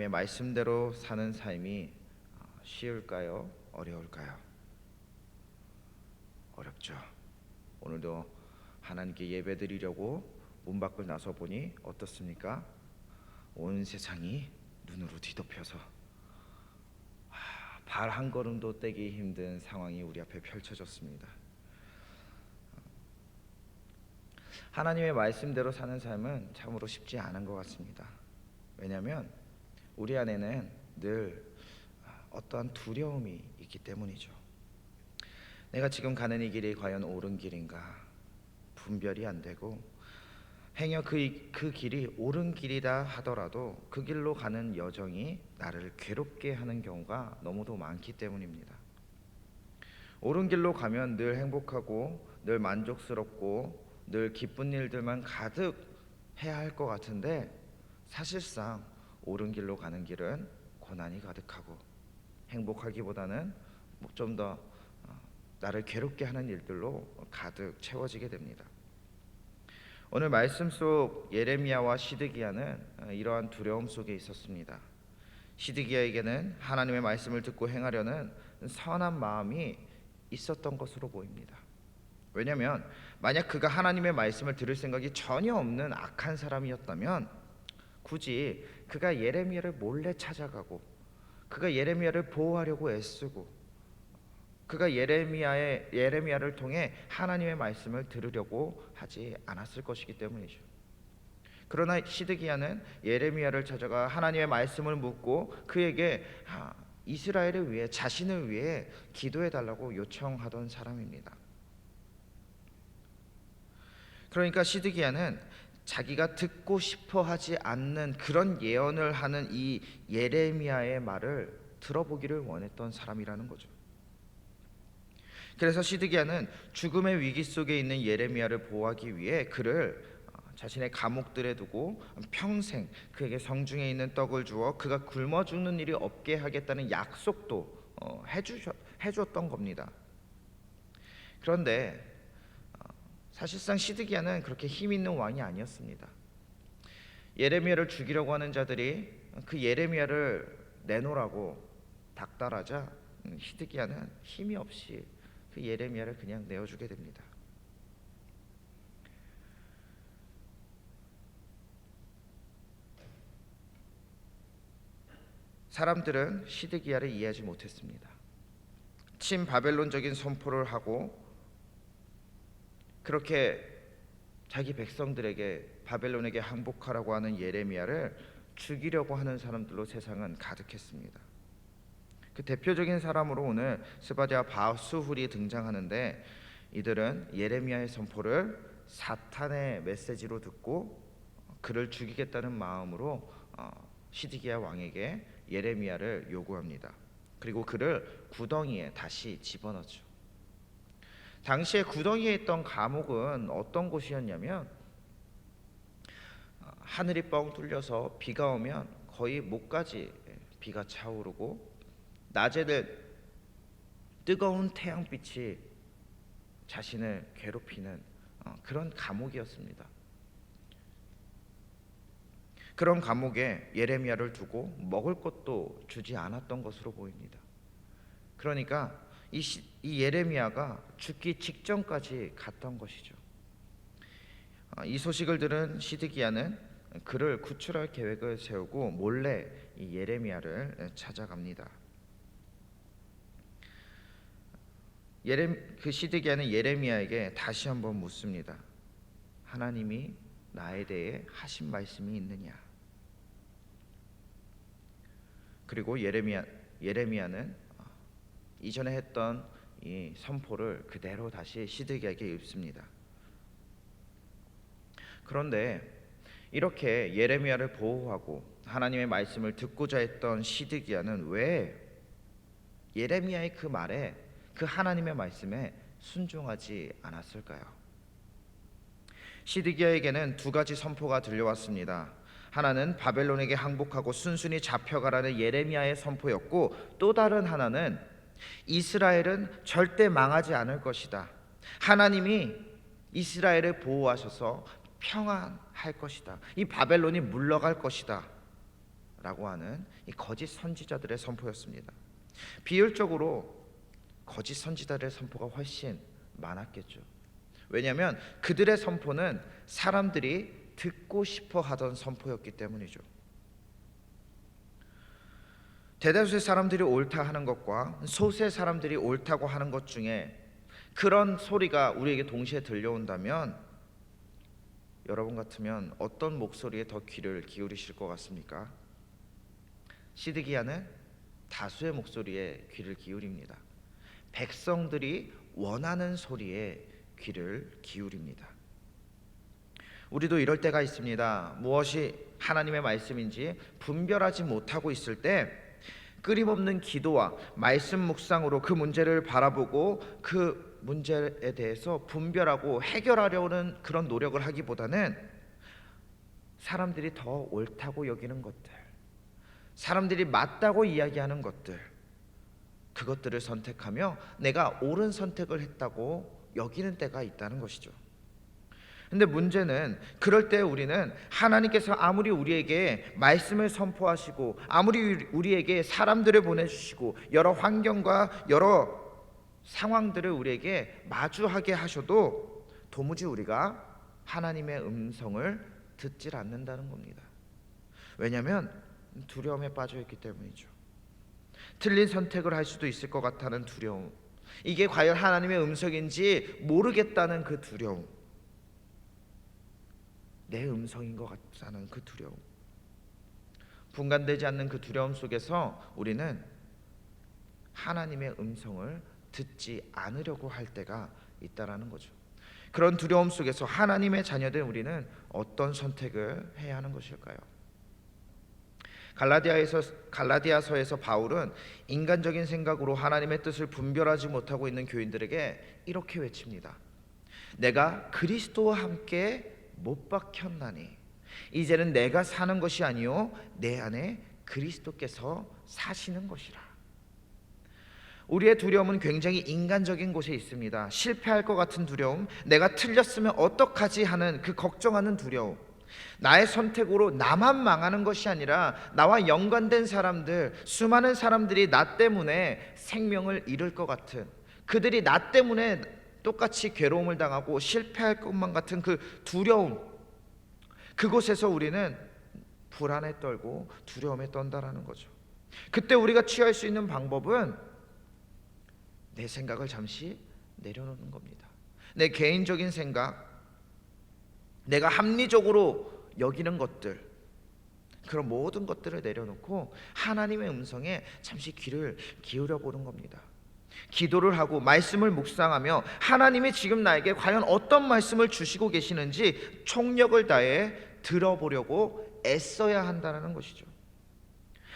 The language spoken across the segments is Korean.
하나님의 말씀대로 사는 삶이 쉬울까요? 어려울까요? 어렵죠. 오늘도 하나님께 예배드리려고 문 밖을 나서 보니 어떻습니까? 온 세상이 눈으로 뒤덮여서 발 한 걸음도 떼기 힘든 상황이 우리 앞에 펼쳐졌습니다. 하나님의 말씀대로 사는 삶은 참으로 쉽지 않은 것 같습니다. 왜냐하면 우리 안에는 늘 어떠한 두려움이 있기 때문이죠. 내가 지금 가는 이 길이 과연 옳은 길인가 분별이 안 되고, 행여 그 길이 옳은 길이다 하더라도 그 길로 가는 여정이 나를 괴롭게 하는 경우가 너무도 많기 때문입니다. 옳은 길로 가면 늘 행복하고 늘 만족스럽고 늘 기쁜 일들만 가득 해야 할 것 같은데, 사실상 옳은 길로 가는 길은 고난이 가득하고 행복하기보다는 좀 더 나를 괴롭게 하는 일들로 가득 채워지게 됩니다. 오늘 말씀 속 예레미야와 시드기야는 이러한 두려움 속에 있었습니다. 시드기야에게는 하나님의 말씀을 듣고 행하려는 선한 마음이 있었던 것으로 보입니다. 왜냐하면 만약 그가 하나님의 말씀을 들을 생각이 전혀 없는 악한 사람이었다면 굳이 그가 예레미야를 몰래 찾아가고 그가 예레미야를 보호하려고 애쓰고 그가 예레미야를 통해 하나님의 말씀을 들으려고 하지 않았을 것이기 때문이죠. 그러나 시드기야는 예레미야를 찾아가 하나님의 말씀을 묻고 그에게 이스라엘을 위해, 자신을 위해 기도해 달라고 요청하던 사람입니다. 그러니까 시드기야는 자기가 듣고 싶어 하지 않는 그런 예언을 하는 이 예레미야의 말을 들어보기를 원했던 사람이라는 거죠. 그래서 시드기야는 죽음의 위기 속에 있는 예레미야를 보호하기 위해 그를 자신의 감옥들에 두고 평생 그에게 성중에 있는 떡을 주어 그가 굶어 죽는 일이 없게 하겠다는 약속도 해주었던 겁니다. 그런데 사실상 시드기야는 그렇게 힘 있는 왕이 아니었습니다. 예레미야를 죽이려고 하는 자들이 그 예레미야를 내놓으라고 닥달하자 시드기야는 힘이 없이 그 예레미야를 그냥 내어주게 됩니다. 사람들은 시드기야를 이해하지 못했습니다. 친바벨론적인 선포를 하고 그렇게 자기 백성들에게 바벨론에게 항복하라고 하는 예레미야를 죽이려고 하는 사람들로 세상은 가득했습니다. 그 대표적인 사람으로 오늘 스바랴 바수훌이 등장하는데, 이들은 예레미야의 선포를 사탄의 메시지로 듣고 그를 죽이겠다는 마음으로 시드기야 왕에게 예레미야를 요구합니다. 그리고 그를 구덩이에 다시 집어넣죠. 당시에 구덩이에 있던 감옥은 어떤 곳이었냐면, 하늘이 뻥 뚫려서 비가 오면 거의 목까지 비가 차오르고 낮에는 뜨거운 태양빛이 자신을 괴롭히는 그런 감옥이었습니다. 그런 감옥에 예레미야를 두고 먹을 것도 주지 않았던 것으로 보입니다. 그러니까 이 예레미야가 죽기 직전까지 갔던 것이죠. 이 소식을 들은 시드기야는 그를 구출할 계획을 세우고 몰래 이 예레미야를 찾아갑니다. 그 시드기야는 예레미야에게 다시 한번 묻습니다. 하나님이 나에 대해 하신 말씀이 있느냐? 그리고 예레미야는 이전에 했던 이 선포를 그대로 다시 시드기야에게 읽습니다. 그런데 이렇게 예레미야를 보호하고 하나님의 말씀을 듣고자 했던 시드기야는 왜 예레미야의 그 말에, 그 하나님의 말씀에 순종하지 않았을까요? 시드기야에게는 두 가지 선포가 들려왔습니다. 하나는 바벨론에게 항복하고 순순히 잡혀가라는 예레미야의 선포였고, 또 다른 하나는 이스라엘은 절대 망하지 않을 것이다. 하나님이 이스라엘을 보호하셔서 평안할 것이다. 이 바벨론이 물러갈 것이다 라고 하는 이 거짓 선지자들의 선포였습니다. 비율적으로 거짓 선지자들의 선포가 훨씬 많았겠죠. 왜냐하면 그들의 선포는 사람들이 듣고 싶어 하던 선포였기 때문이죠. 대다수의 사람들이 옳다 하는 것과 소수의 사람들이 옳다고 하는 것 중에 그런 소리가 우리에게 동시에 들려온다면 여러분 같으면 어떤 목소리에 더 귀를 기울이실 것 같습니까? 시드기야는 다수의 목소리에 귀를 기울입니다. 백성들이 원하는 소리에 귀를 기울입니다. 우리도 이럴 때가 있습니다. 무엇이 하나님의 말씀인지 분별하지 못하고 있을 때 끊임없는 기도와 말씀 묵상으로 그 문제를 바라보고 그 문제에 대해서 분별하고 해결하려는 그런 노력을 하기보다는 사람들이 더 옳다고 여기는 것들, 사람들이 맞다고 이야기하는 것들, 그것들을 선택하며 내가 옳은 선택을 했다고 여기는 때가 있다는 것이죠. 근데 문제는 그럴 때 우리는 하나님께서 아무리 우리에게 말씀을 선포하시고 아무리 우리에게 사람들을 보내주시고 여러 환경과 여러 상황들을 우리에게 마주하게 하셔도 도무지 우리가 하나님의 음성을 듣질 않는다는 겁니다. 왜냐하면 두려움에 빠져 있기 때문이죠. 틀린 선택을 할 수도 있을 것 같다는 두려움, 이게 과연 하나님의 음성인지 모르겠다는 그 두려움, 내 음성인 것 같다는 그 두려움, 분간되지 않는 그 두려움 속에서 우리는 하나님의 음성을 듣지 않으려고 할 때가 있다라는 거죠. 그런 두려움 속에서 하나님의 자녀된 우리는 어떤 선택을 해야 하는 것일까요? 갈라디아서에서 바울은 인간적인 생각으로 하나님의 뜻을 분별하지 못하고 있는 교인들에게 이렇게 외칩니다. 내가 그리스도와 함께 못 박혔나니 이제는 내가 사는 것이 아니요 내 안에 그리스도께서 사시는 것이라. 우리의 두려움은 굉장히 인간적인 곳에 있습니다. 실패할 것 같은 두려움, 내가 틀렸으면 어떡하지 하는 그 걱정하는 두려움, 나의 선택으로 나만 망하는 것이 아니라 나와 연관된 사람들, 수많은 사람들이 나 때문에 생명을 잃을 것 같은, 그들이 나 때문에 똑같이 괴로움을 당하고 실패할 것만 같은 그 두려움, 그곳에서 우리는 불안에 떨고 두려움에 떤다라는 거죠. 그때 우리가 취할 수 있는 방법은 내 생각을 잠시 내려놓는 겁니다. 내 개인적인 생각, 내가 합리적으로 여기는 것들, 그런 모든 것들을 내려놓고 하나님의 음성에 잠시 귀를 기울여 보는 겁니다. 기도를 하고 말씀을 묵상하며 하나님이 지금 나에게 과연 어떤 말씀을 주시고 계시는지 총력을 다해 들어보려고 애써야 한다는 것이죠.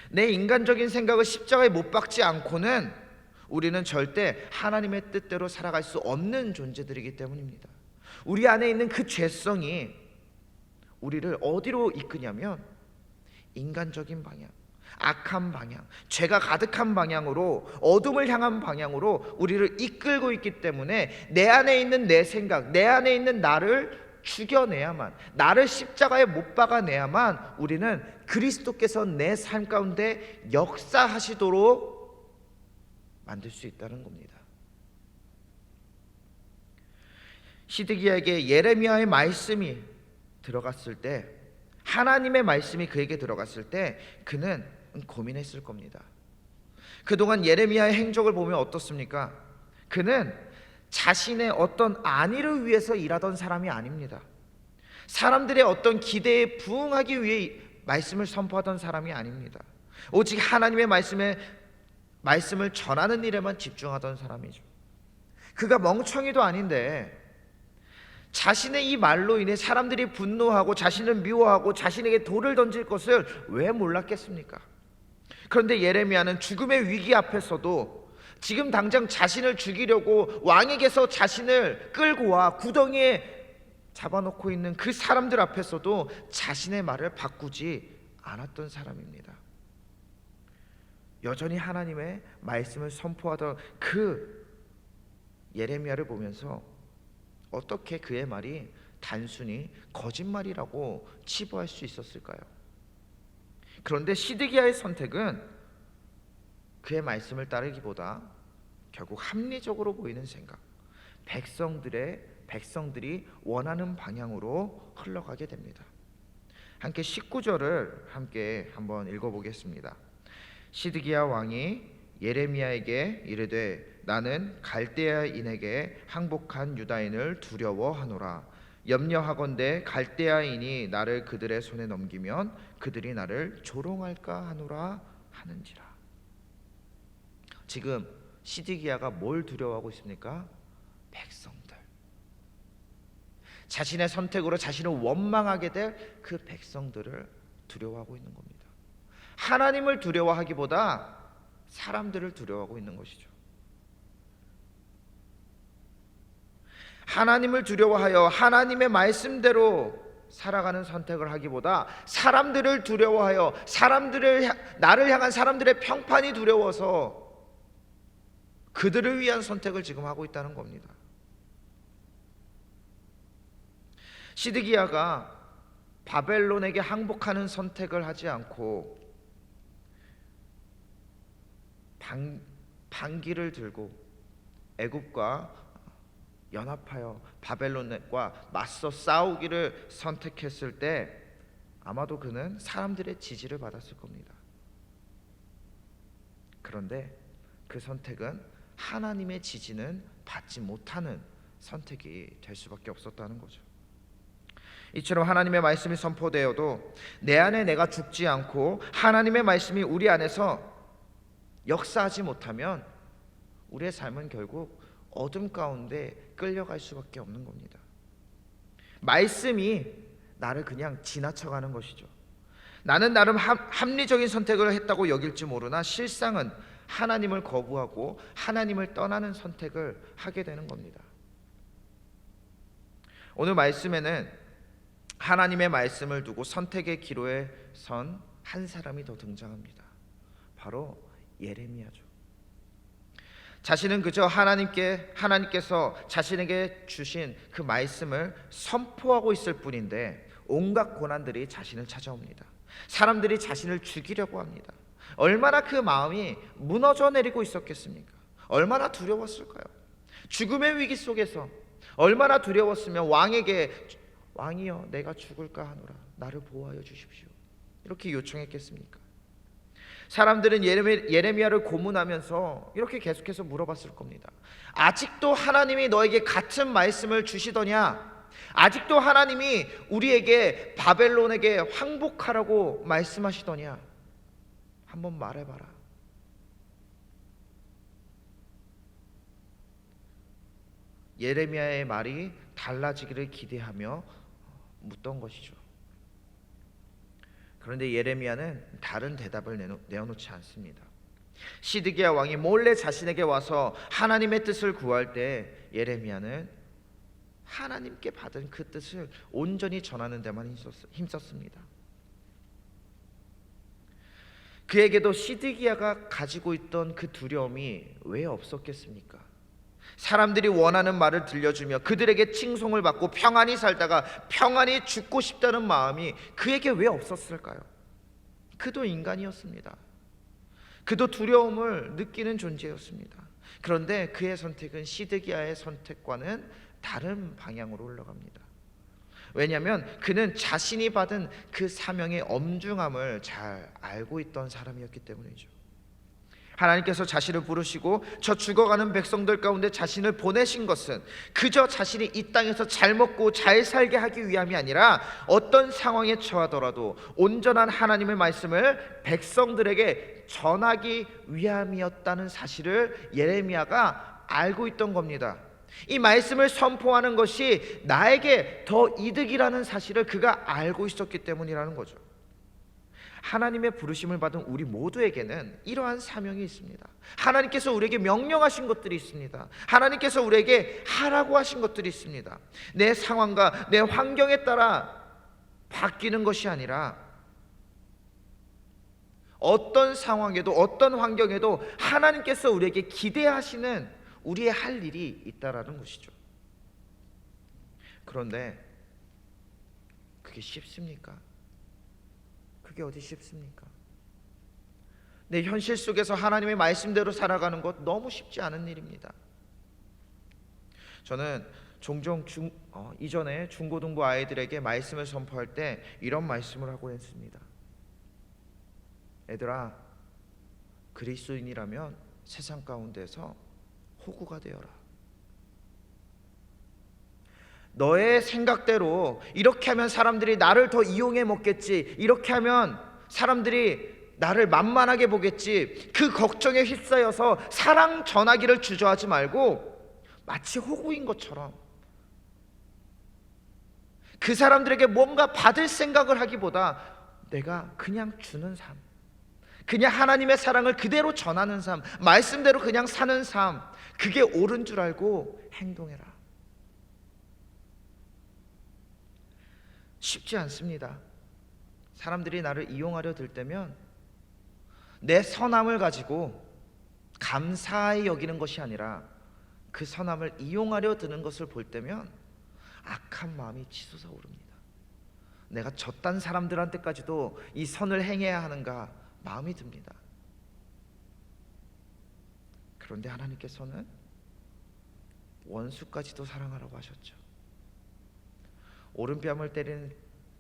내 인간적인 생각을 십자가에 못 박지 않고는 우리는 절대 하나님의 뜻대로 살아갈 수 없는 존재들이기 때문입니다. 우리 안에 있는 그 죄성이 우리를 어디로 이끄냐면 인간적인 방향, 악한 방향, 죄가 가득한 방향으로, 어둠을 향한 방향으로 우리를 이끌고 있기 때문에 내 안에 있는 내 생각, 내 안에 있는 나를 죽여내야만, 나를 십자가에 못 박아내야만 우리는 그리스도께서 내 삶 가운데 역사하시도록 만들 수 있다는 겁니다. 시드기야에게 예레미야의 말씀이 들어갔을 때, 하나님의 말씀이 그에게 들어갔을 때 그는 고민했을 겁니다. 그동안 예레미야의 행적을 보면 어떻습니까? 그는 자신의 어떤 안위를 위해서 일하던 사람이 아닙니다. 사람들의 어떤 기대에 부응하기 위해 말씀을 선포하던 사람이 아닙니다. 오직 하나님의 말씀을 전하는 일에만 집중하던 사람이죠. 그가 멍청이도 아닌데 자신의 이 말로 인해 사람들이 분노하고 자신을 미워하고 자신에게 돌을 던질 것을 왜 몰랐겠습니까? 그런데 예레미야는 죽음의 위기 앞에서도 지금 당장 자신을 죽이려고 왕에게서 자신을 끌고 와 구덩이에 잡아놓고 있는 그 사람들 앞에서도 자신의 말을 바꾸지 않았던 사람입니다. 여전히 하나님의 말씀을 선포하던 그 예레미야를 보면서 어떻게 그의 말이 단순히 거짓말이라고 치부할 수 있었을까요? 그런데 시드기야의 선택은 그의 말씀을 따르기보다 결국 합리적으로 보이는 생각, 백성들이 원하는 방향으로 흘러가게 됩니다. 함께 19절을 함께 한번 읽어보겠습니다. 시드기야 왕이 예레미야에게 이르되 나는 갈대아인에게 항복한 유다인을 두려워하노라. 염려하건대 갈대아인이 나를 그들의 손에 넘기면 그들이 나를 조롱할까 하노라 하는지라. 지금 시드기야가 뭘 두려워하고 있습니까? 백성들, 자신의 선택으로 자신을 원망하게 될 그 백성들을 두려워하고 있는 겁니다. 하나님을 두려워하기보다 사람들을 두려워하고 있는 것이죠. 하나님을 두려워하여 하나님의 말씀대로 살아가는 선택을 하기보다 사람들을 두려워하여 나를 향한 사람들의 평판이 두려워서 그들을 위한 선택을 지금 하고 있다는 겁니다. 시드기야가 바벨론에게 항복하는 선택을 하지 않고 반기를 들고 애굽과 연합하여 바벨론과 맞서 싸우기를 선택했을 때 아마도 그는 사람들의 지지를 받았을 겁니다. 그런데 그 선택은 하나님의 지지는 받지 못하는 선택이 될 수밖에 없었다는 거죠. 이처럼 하나님의 말씀이 선포되어도 내 안에 내가 죽지 않고 하나님의 말씀이 우리 안에서 역사하지 못하면 우리의 삶은 결국 어둠 가운데 끌려갈 수밖에 없는 겁니다. 말씀이 나를 그냥 지나쳐가는 것이죠. 나는 나름 합리적인 선택을 했다고 여길지 모르나 실상은 하나님을 거부하고 하나님을 떠나는 선택을 하게 되는 겁니다. 오늘 말씀에는 하나님의 말씀을 두고 선택의 기로에 선 한 사람이 더 등장합니다. 바로 예레미야죠. 자신은 그저 하나님께서 자신에게 주신 그 말씀을 선포하고 있을 뿐인데 온갖 고난들이 자신을 찾아옵니다. 사람들이 자신을 죽이려고 합니다. 얼마나 그 마음이 무너져 내리고 있었겠습니까? 얼마나 두려웠을까요? 죽음의 위기 속에서 얼마나 두려웠으면 왕에게 왕이여 내가 죽을까 하노라 나를 보호하여 주십시오 이렇게 요청했겠습니까? 사람들은 예레미야를 고문하면서 이렇게 계속해서 물어봤을 겁니다. 아직도 하나님이 너에게 같은 말씀을 주시더냐? 아직도 하나님이 우리에게 바벨론에게 항복하라고 말씀하시더냐? 한번 말해봐라. 예레미야의 말이 달라지기를 기대하며 묻던 것이죠. 그런데 예레미야는 다른 대답을 내어놓지 않습니다. 시드기야 왕이 몰래 자신에게 와서 하나님의 뜻을 구할 때 예레미야는 하나님께 받은 그 뜻을 온전히 전하는 데만 힘썼습니다. 그에게도 시드기야가 가지고 있던 그 두려움이 왜 없었겠습니까? 사람들이 원하는 말을 들려주며 그들에게 칭송을 받고 평안히 살다가 평안히 죽고 싶다는 마음이 그에게 왜 없었을까요? 그도 인간이었습니다. 그도 두려움을 느끼는 존재였습니다. 그런데 그의 선택은 시드기야의 선택과는 다른 방향으로 흘러갑니다. 왜냐하면 그는 자신이 받은 그 사명의 엄중함을 잘 알고 있던 사람이었기 때문이죠. 하나님께서 자신을 부르시고 저 죽어가는 백성들 가운데 자신을 보내신 것은 그저 자신이 이 땅에서 잘 먹고 잘 살게 하기 위함이 아니라 어떤 상황에 처하더라도 온전한 하나님의 말씀을 백성들에게 전하기 위함이었다는 사실을 예레미야가 알고 있던 겁니다. 이 말씀을 선포하는 것이 나에게 더 이득이라는 사실을 그가 알고 있었기 때문이라는 거죠. 하나님의 부르심을 받은 우리 모두에게는 이러한 사명이 있습니다. 하나님께서 우리에게 명령하신 것들이 있습니다. 하나님께서 우리에게 하라고 하신 것들이 있습니다. 내 상황과 내 환경에 따라 바뀌는 것이 아니라 어떤 상황에도 어떤 환경에도 하나님께서 우리에게 기대하시는 우리의 할 일이 있다라는 것이죠. 그런데 그게 쉽습니까? 그게 어디 쉽습니까? 내 현실 속에서 하나님의 말씀대로 살아가는 것 너무 쉽지 않은 일입니다. 저는 종종 이전에 중고등부 아이들에게 말씀을 선포할 때 이런 말씀을 하고 했습니다. 애들아, 그리스도인이라면 세상 가운데서 호구가 되어라. 너의 생각대로 이렇게 하면 사람들이 나를 더 이용해 먹겠지, 이렇게 하면 사람들이 나를 만만하게 보겠지, 그 걱정에 휩싸여서 사랑 전하기를 주저하지 말고 마치 호구인 것처럼 그 사람들에게 뭔가 받을 생각을 하기보다 내가 그냥 주는 삶, 그냥 하나님의 사랑을 그대로 전하는 삶, 말씀대로 그냥 사는 삶, 그게 옳은 줄 알고 행동해라. 쉽지 않습니다. 사람들이 나를 이용하려 들 때면 내 선함을 가지고 감사히 여기는 것이 아니라 그 선함을 이용하려 드는 것을 볼 때면 악한 마음이 치솟아 오릅니다. 내가 저딴 사람들한테까지도 이 선을 행해야 하는가 마음이 듭니다. 그런데 하나님께서는 원수까지도 사랑하라고 하셨죠. 오른뺨을 때리는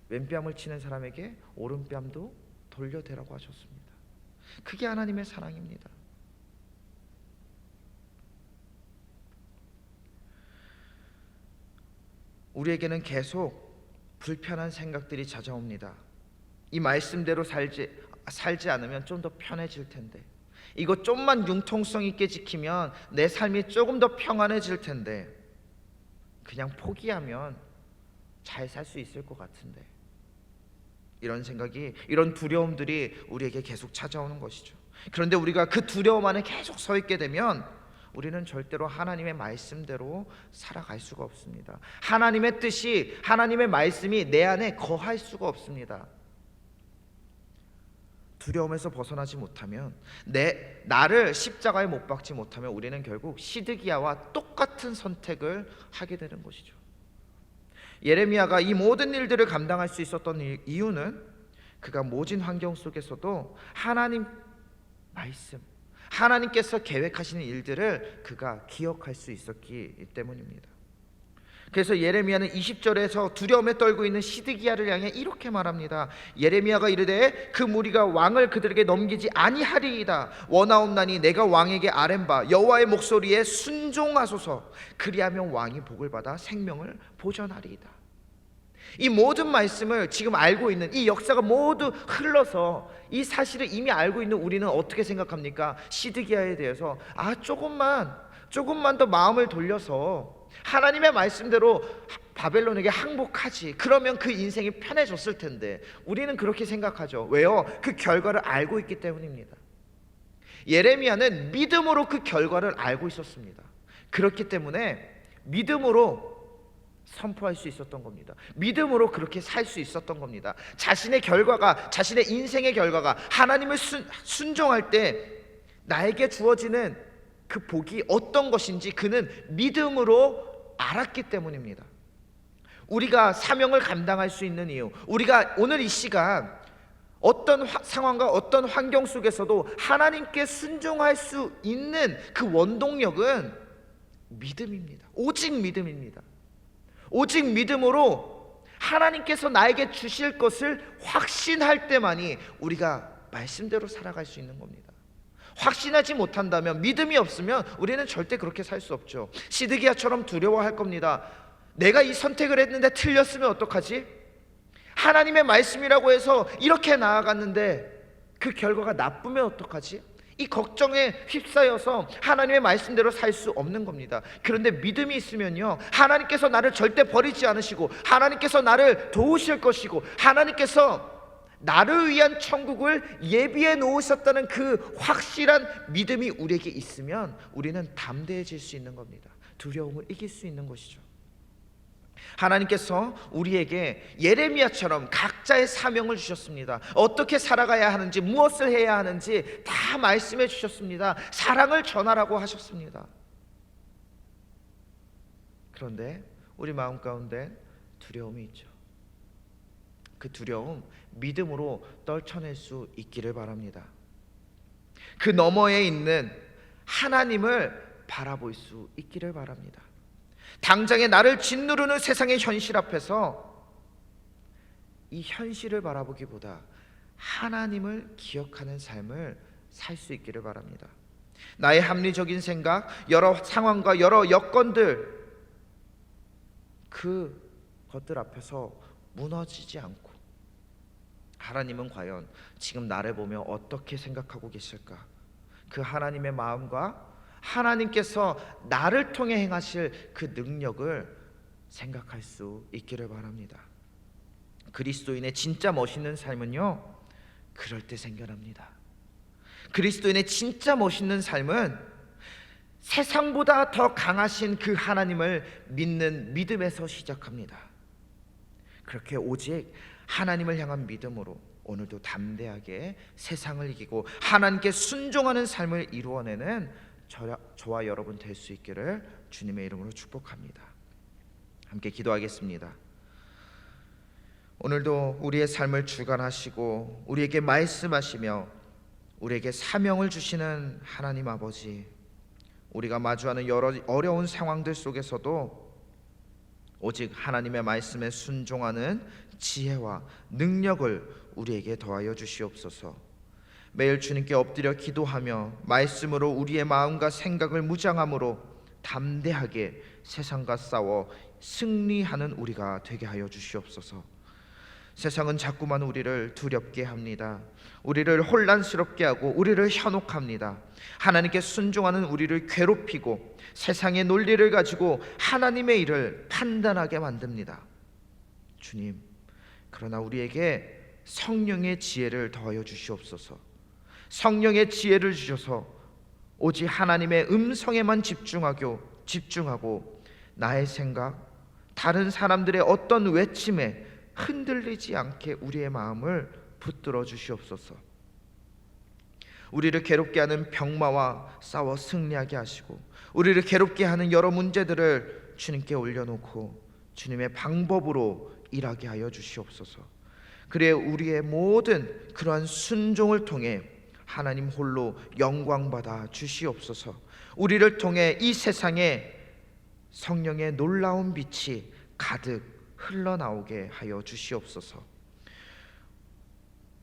왼뺨을 치는 사람에게 오른뺨도 돌려대라고 하셨습니다. 그게 하나님의 사랑입니다. 우리에게는 계속 불편한 생각들이 찾아옵니다. 이 말씀대로 살지 않으면 좀 더 편해질 텐데, 이거 좀만 융통성 있게 지키면 내 삶이 조금 더 평안해질 텐데, 그냥 포기하면 잘 살 수 있을 것 같은데, 이런 생각이, 이런 두려움들이 우리에게 계속 찾아오는 것이죠. 그런데 우리가 그 두려움 안에 계속 서 있게 되면 우리는 절대로 하나님의 말씀대로 살아갈 수가 없습니다. 하나님의 뜻이, 하나님의 말씀이 내 안에 거할 수가 없습니다. 두려움에서 벗어나지 못하면, 나를 십자가에 못 박지 못하면 우리는 결국 시드기야와 똑같은 선택을 하게 되는 것이죠. 예레미야가 이 모든 일들을 감당할 수 있었던 이유는 그가 모진 환경 속에서도 하나님 말씀, 하나님께서 계획하시는 일들을 그가 기억할 수 있었기 때문입니다. 그래서 예레미야는 20절에서 두려움에 떨고 있는 시드기야를 향해 이렇게 말합니다. 예레미야가 이르되 그 무리가 왕을 그들에게 넘기지 아니하리이다. 원하옵나니 내가 왕에게 아뢰바 여호와의 목소리에 순종하소서. 그리하면 왕이 복을 받아 생명을 보전하리이다. 이 모든 말씀을 지금 알고 있는, 이 역사가 모두 흘러서 이 사실을 이미 알고 있는 우리는 어떻게 생각합니까? 시드기야에 대해서 조금만 더 마음을 돌려서 하나님의 말씀대로 바벨론에게 항복하지, 그러면 그 인생이 편해졌을 텐데, 우리는 그렇게 생각하죠. 왜요? 그 결과를 알고 있기 때문입니다. 예레미야는 믿음으로 그 결과를 알고 있었습니다. 그렇기 때문에 믿음으로 선포할 수 있었던 겁니다. 믿음으로 그렇게 살 수 있었던 겁니다. 자신의 결과가, 자신의 인생의 결과가 하나님을 순종할 때 나에게 주어지는 그 복이 어떤 것인지 그는 믿음으로 알았기 때문입니다. 우리가 사명을 감당할 수 있는 이유, 우리가 오늘 이 시간 어떤 상황과 어떤 환경 속에서도 하나님께 순종할 수 있는 그 원동력은 믿음입니다. 오직 믿음입니다. 오직 믿음으로 하나님께서 나에게 주실 것을 확신할 때만이 우리가 말씀대로 살아갈 수 있는 겁니다. 확신하지 못한다면, 믿음이 없으면 우리는 절대 그렇게 살 수 없죠. 시드기야처럼 두려워할 겁니다. 내가 이 선택을 했는데 틀렸으면 어떡하지? 하나님의 말씀이라고 해서 이렇게 나아갔는데 그 결과가 나쁘면 어떡하지? 이 걱정에 휩싸여서 하나님의 말씀대로 살 수 없는 겁니다. 그런데 믿음이 있으면요, 하나님께서 나를 절대 버리지 않으시고, 하나님께서 나를 도우실 것이고, 하나님께서 나를 위한 천국을 예비해 놓으셨다는 그 확실한 믿음이 우리에게 있으면 우리는 담대해질 수 있는 겁니다. 두려움을 이길 수 있는 것이죠. 하나님께서 우리에게 예레미야처럼 각자의 사명을 주셨습니다. 어떻게 살아가야 하는지, 무엇을 해야 하는지 다 말씀해 주셨습니다. 사랑을 전하라고 하셨습니다. 그런데 우리 마음 가운데 두려움이 있죠. 그 두려움 믿음으로 떨쳐낼 수 있기를 바랍니다. 그 너머에 있는 하나님을 바라볼 수 있기를 바랍니다. 당장에 나를 짓누르는 세상의 현실 앞에서 이 현실을 바라보기보다 하나님을 기억하는 삶을 살 수 있기를 바랍니다. 나의 합리적인 생각, 여러 상황과 여러 여건들, 그 것들 앞에서 무너지지 않고 하나님은 과연 지금 나를 보며 어떻게 생각하고 계실까? 그 하나님의 마음과 하나님께서 나를 통해 행하실 그 능력을 생각할 수 있기를 바랍니다. 그리스도인의 진짜 멋있는 삶은요, 그럴 때 생겨납니다. 그리스도인의 진짜 멋있는 삶은 세상보다 더 강하신 그 하나님을 믿는 믿음에서 시작합니다. 그렇게 오직 하나님을 향한 믿음으로 오늘도 담대하게 세상을 이기고 하나님께 순종하는 삶을 이루어내는 저와 여러분 될 수 있기를 주님의 이름으로 축복합니다. 함께 기도하겠습니다. 오늘도 우리의 삶을 주관하시고 우리에게 말씀하시며 우리에게 사명을 주시는 하나님 아버지, 우리가 마주하는 여러 어려운 상황들 속에서도 오직 하나님의 말씀에 순종하는 지혜와 능력을 우리에게 더하여 주시옵소서. 매일 주님께 엎드려 기도하며 말씀으로 우리의 마음과 생각을 무장함으로 담대하게 세상과 싸워 승리하는 우리가 되게 하여 주시옵소서. 세상은 자꾸만 우리를 두렵게 합니다. 우리를 혼란스럽게 하고 우리를 현혹합니다. 하나님께 순종하는 우리를 괴롭히고 세상의 논리를 가지고 하나님의 일을 판단하게 만듭니다. 주님, 그러나 우리에게 성령의 지혜를 더하여 주시옵소서. 성령의 지혜를 주셔서 오직 하나님의 음성에만 집중하고 나의 생각, 다른 사람들의 어떤 외침에 흔들리지 않게 우리의 마음을 붙들어 주시옵소서. 우리를 괴롭게 하는 병마와 싸워 승리하게 하시고 우리를 괴롭게 하는 여러 문제들을 주님께 올려놓고 주님의 방법으로 일하게 하여 주시옵소서. 그래 우리의 모든 그러한 순종을 통해 하나님 홀로 영광받아 주시옵소서. 우리를 통해 이 세상에 성령의 놀라운 빛이 가득 흘러나오게 하여 주시옵소서.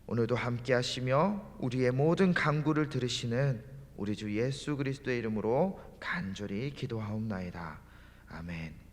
오늘도 함께 하시며 우리의 모든 간구를 들으시는 우리 주 예수 그리스도의 이름으로 간절히 기도하옵나이다. 아멘.